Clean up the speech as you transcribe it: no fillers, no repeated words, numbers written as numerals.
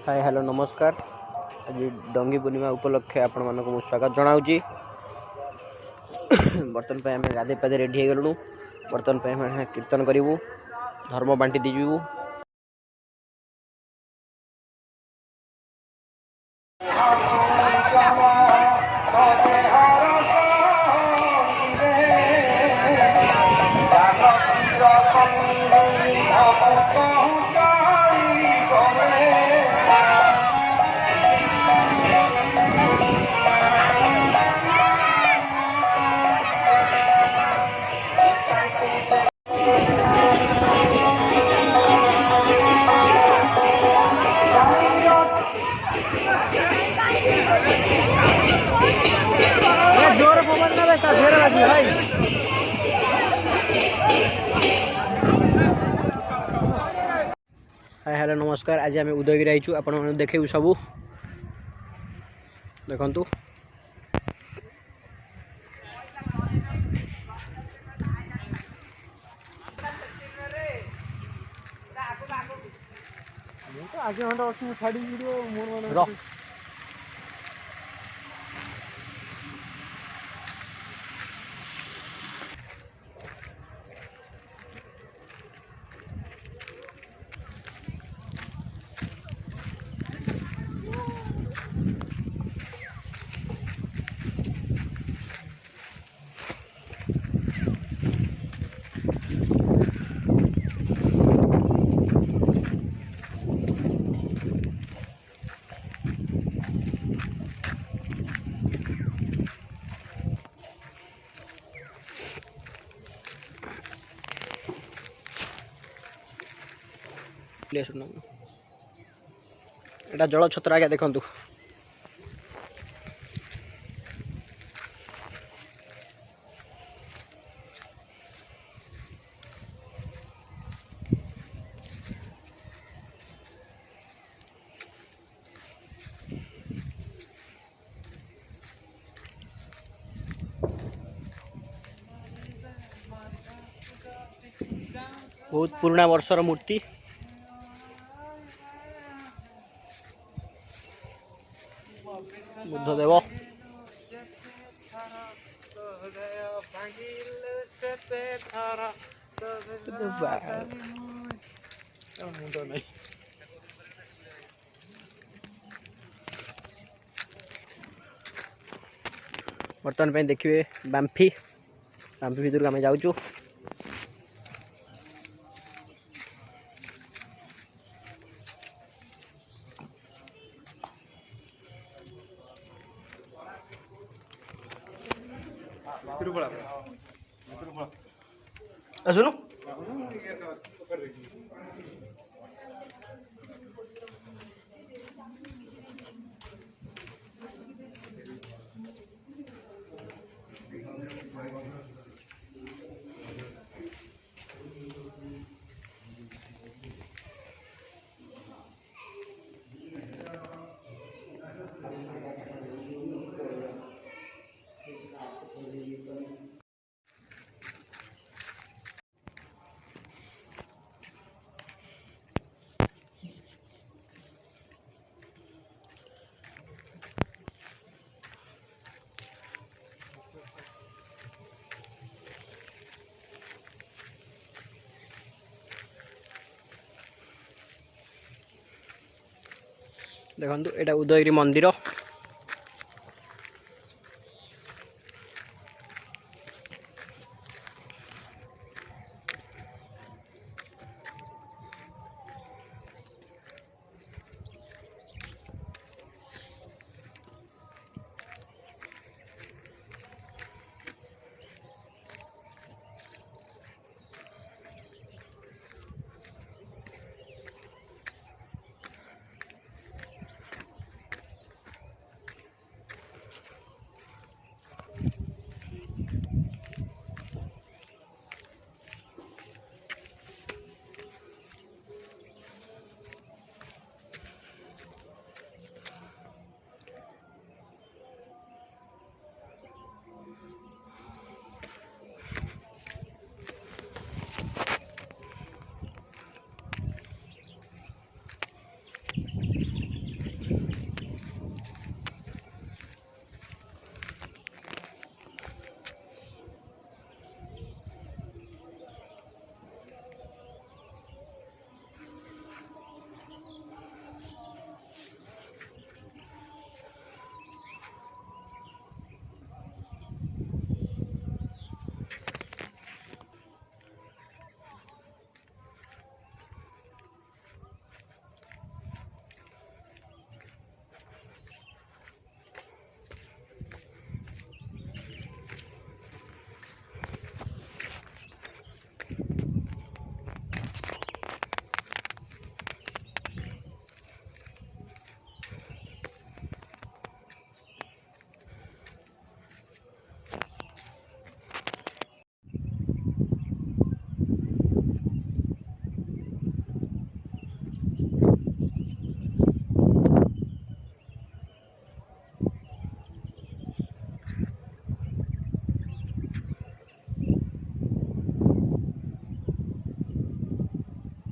Hi hello नमस्कार। आज dengue पूर्णिमा उपलक्षे आपण मानक स्वागत जनाऊँगी। बर्तन पे आम गाधे पाधे रेडी हो गलुँ। बर्तन पे आम कीर्तन करूँ, धर्म बांटी दीजु। जोर पवन ना बेटा ढेर लगी भाई। हाय हेलो नमस्कार। आज आम उदयगिरी आईचु। आपण मैंने देखेबू सबू देखंतु। आगे घंटा अच्छी छाड़ी वीडियो मोर मन रह एटा जल छत्र आगे देखंतु। बहुत पुराना वर्षर मूर्ति। बुद्धदेव बर्तमान पे देखिए बाम्फी बाम्फी भीतर आम जाऊँ। सुनो देखो एटा उदयगिरी मंदिर।